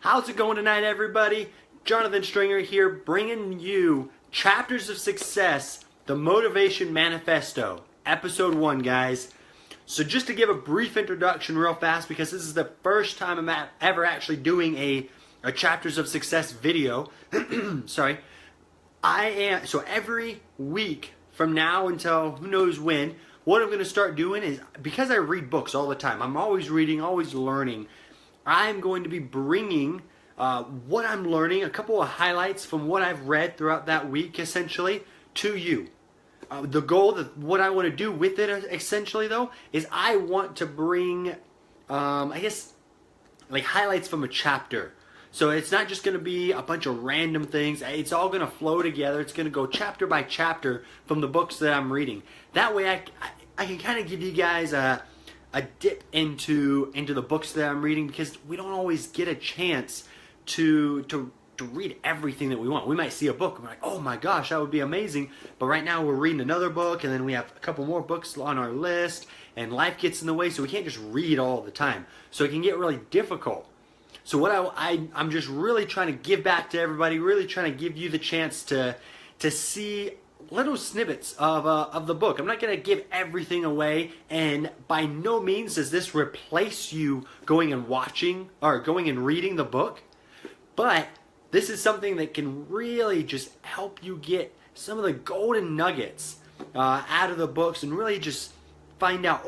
How's it going tonight, everybody? Jonathan Stringer here, bringing you Chapters of Success, the Motivation Manifesto, Episode 1, guys. So just to give a brief introduction real fast, because this is the first time I'm ever actually doing a Chapters of Success video. Sorry. So every week from now until who knows when, what I'm going to start doing is, because I read books all the time, I'm always reading, always learning, I'm going to be bringing what I'm learning, a couple of highlights from what I've read throughout that week, essentially, to you. The goal, what I want to do with it, essentially, though, is I want to bring, I guess, like highlights from a chapter. So it's not just going to be a bunch of random things. It's all going to flow together. It's going to go chapter by chapter from the books that I'm reading. That way I can kind of give you guys a dip into the books that I'm reading, because we don't always get a chance to read everything that we want. We might see a book and we're like, oh my gosh, that would be amazing. But right now we're reading another book, and then we have a couple more books on our list, and life gets in the way, so we can't just read all the time. So it can get really difficult. So what I'm just really trying to give back to everybody, really trying to give you the chance to see little snippets of the book. I'm not going to give everything away, and by no means does this replace you going and watching or going and reading the book, but this is something that can really just help you get some of the golden nuggets out of the books, and really just find out,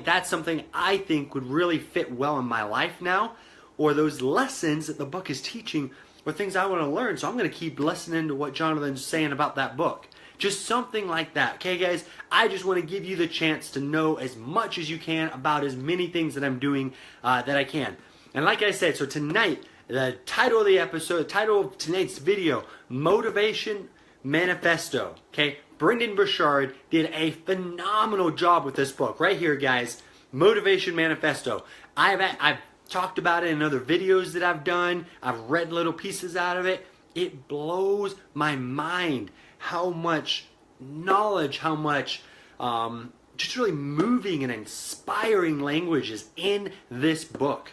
that's something I think would really fit well in my life now, or those lessons that the book is teaching, or things I want to learn. So I'm going to keep listening to what Jonathan's saying about that book. Just something like that. Okay, guys? I just want to give you the chance to know as much as you can about as many things that I'm doing that I can. And like I said, so tonight, the title of the episode, the title of tonight's video, Motivation Manifesto. Okay? Brendan Burchard did a phenomenal job with this book. Right here, guys. Motivation Manifesto. I've talked about it in other videos that I've done. I've read little pieces out of it. It blows my mind how much knowledge, how much just really moving and inspiring language is in this book.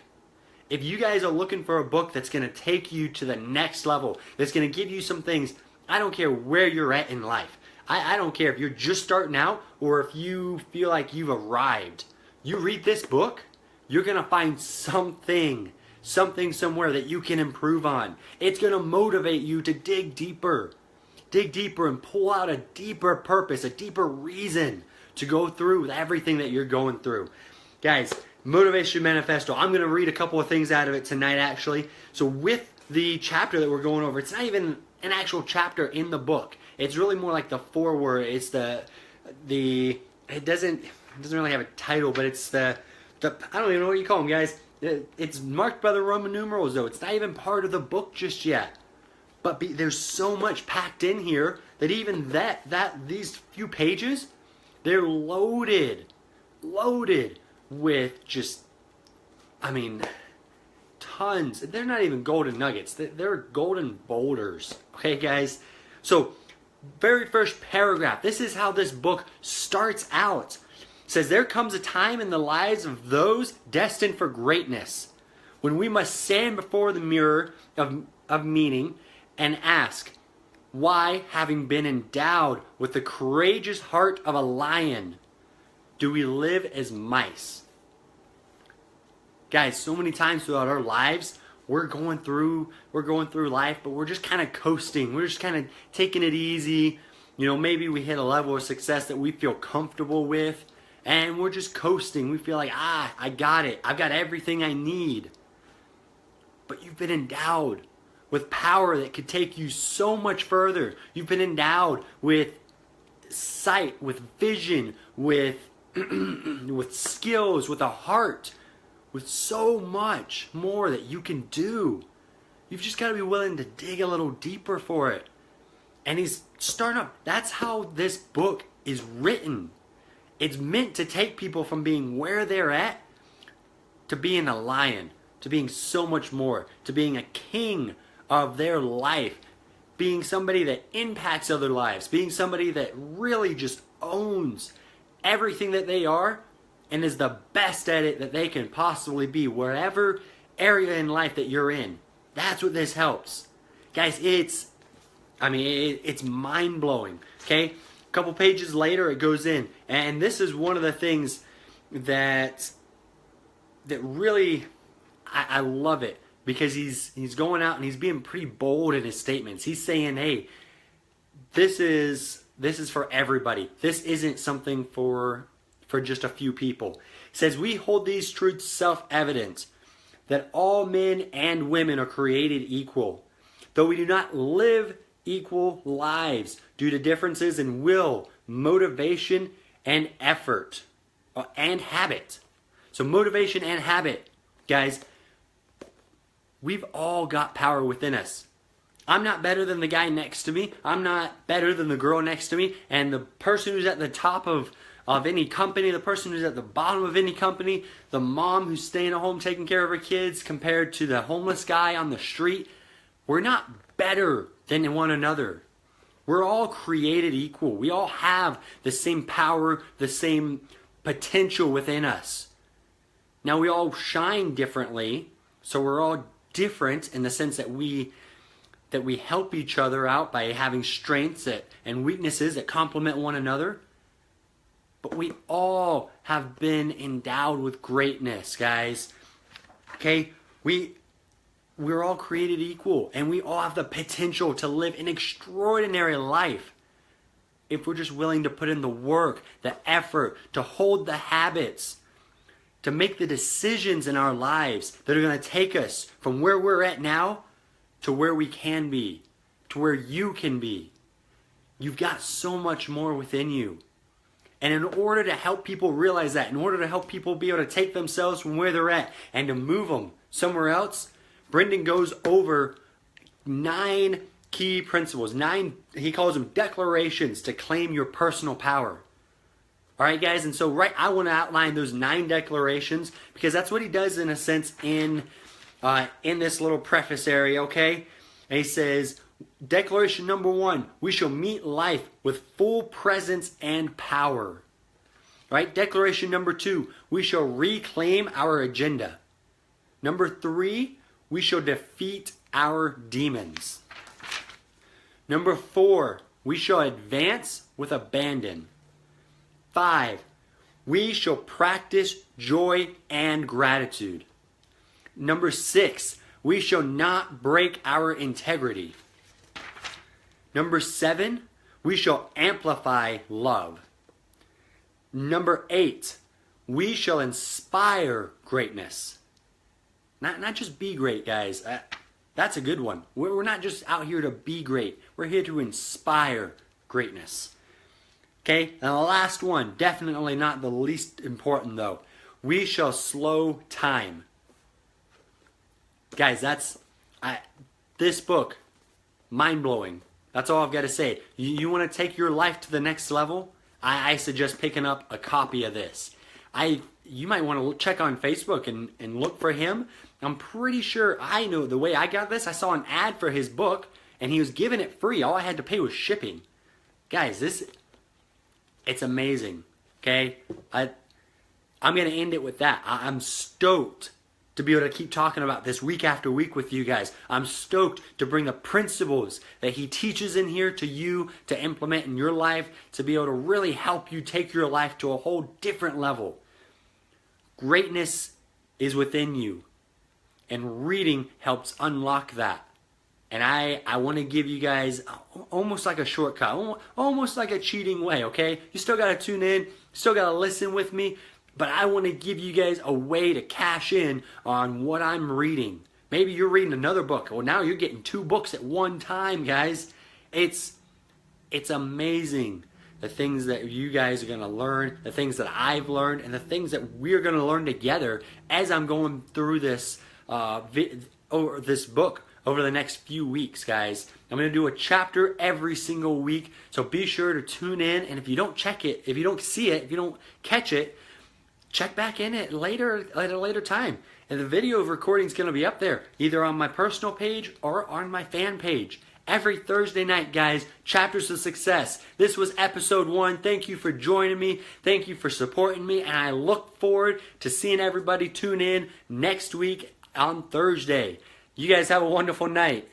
If you guys are looking for a book that's going to take you to the next level, that's going to give you some things, I don't care where you're at in life. I don't care if you're just starting out or if you feel like you've arrived. You read this book, you're going to find something somewhere that you can improve on. It's going to motivate you to dig deeper and pull out a deeper purpose, a deeper reason to go through with everything that you're going through. Guys, Motivation Manifesto, I'm going to read a couple of things out of it tonight, actually. So with the chapter that we're going over, it's not even an actual chapter in the book. It's really more like the foreword. It's it doesn't really have a title, but it's I don't even know what you call them, guys. It's marked by the Roman numerals, though. It's not even part of the book just yet. But there's so much packed in here that even these few pages, they're loaded with just, tons. They're not even golden nuggets. They're golden boulders. Okay, guys? So, very first paragraph. This is how this book starts out. It says, there comes a time in the lives of those destined for greatness when we must stand before the mirror of meaning and ask, why, having been endowed with the courageous heart of a lion, do we live as mice? Guys, so many times throughout our lives, we're going through life, but we're just kind of coasting. We're just kind of taking it easy. You know, maybe we hit a level of success that we feel comfortable with, and we're just coasting. We feel like, I got it. I've got everything I need. But you've been endowed with power that could take you so much further. You've been endowed with sight, with vision, with with skills, with a heart, with so much more that you can do. You've just got to be willing to dig a little deeper for it. And he's starting up. That's how this book is written. It's meant to take people from being where they're at to being a lion, to being so much more, to being a king of their life, being somebody that impacts other lives, being somebody that really just owns everything that they are and is the best at it that they can possibly be, wherever area in life that you're in. That's what this helps. Guys, it's mind-blowing, okay? A couple pages later, it goes in. And this is one of the things that really, I love it. Because he's going out and he's being pretty bold in his statements. He's saying, hey, this is for everybody. This isn't something for just a few people. He says, we hold these truths self-evident, that all men and women are created equal, though we do not live equal lives due to differences in will, motivation, and effort, and habit. So motivation and habit, guys, we've all got power within us. I'm not better than the guy next to me. I'm not better than the girl next to me. And the person who's at the top of any company, the person who's at the bottom of any company, the mom who's staying at home taking care of her kids compared to the homeless guy on the street, we're not better than one another. We're all created equal. We all have the same power, the same potential within us. Now we all shine differently, so we're all different in the sense that we help each other out by having strengths and weaknesses that complement one another. But we all have been endowed with greatness, guys. Okay? We're all created equal, and we all have the potential to live an extraordinary life if we're just willing to put in the work, the effort, to hold the habits, to make the decisions in our lives that are going to take us from where we're at now to where we can be, to where you can be. You've got so much more within you. And in order to help people realize that, in order to help people be able to take themselves from where they're at and to move them somewhere else, Brendan goes over 9 key principles. 9, he calls them declarations to claim your personal power. All right, guys, and so I want to outline those 9 declarations because that's what he does in a sense in this little preface area, okay? And he says, declaration number 1, we shall meet life with full presence and power. Right? Declaration number 2, we shall reclaim our agenda. Number 3, we shall defeat our demons. Number 4, we shall advance with abandon. 5, we shall practice joy and gratitude. Number 6, we shall not break our integrity. Number 7, we shall amplify love. Number 8, we shall inspire greatness. Not just be great, guys. That's a good one. We're not just out here to be great. We're here to inspire greatness. Okay, and the last one, definitely not the least important though. We shall slow time. Guys, this book, mind-blowing. That's all I've got to say. You want to take your life to the next level? I suggest picking up a copy of this. You might want to check on Facebook and look for him. I'm pretty sure, I know the way I got this, I saw an ad for his book, and he was giving it free. All I had to pay was shipping. Guys, it's amazing, okay? I'm going to end it with that. I'm stoked to be able to keep talking about this week after week with you guys. I'm stoked to bring the principles that he teaches in here to you to implement in your life, to be able to really help you take your life to a whole different level. Greatness is within you, and reading helps unlock that. And I want to give you guys almost like a shortcut, almost like a cheating way, okay? You still got to tune in, still got to listen with me, but I want to give you guys a way to cash in on what I'm reading. Maybe you're reading another book. Well, now you're getting 2 books at one time, guys. It's amazing the things that you guys are going to learn, the things that I've learned, and the things that we're going to learn together as I'm going through this this book over the next few weeks, guys. I'm going to do a chapter every single week, so be sure to tune in. And if you don't check it, if you don't see it, if you don't catch it, check back in at a later time. And the video of recording is going to be up there, either on my personal page or on my fan page. Every Thursday night, guys, Chapters of Success. This was episode 1. Thank you for joining me. Thank you for supporting me. And I look forward to seeing everybody tune in next week. on Thursday. You guys have a wonderful night.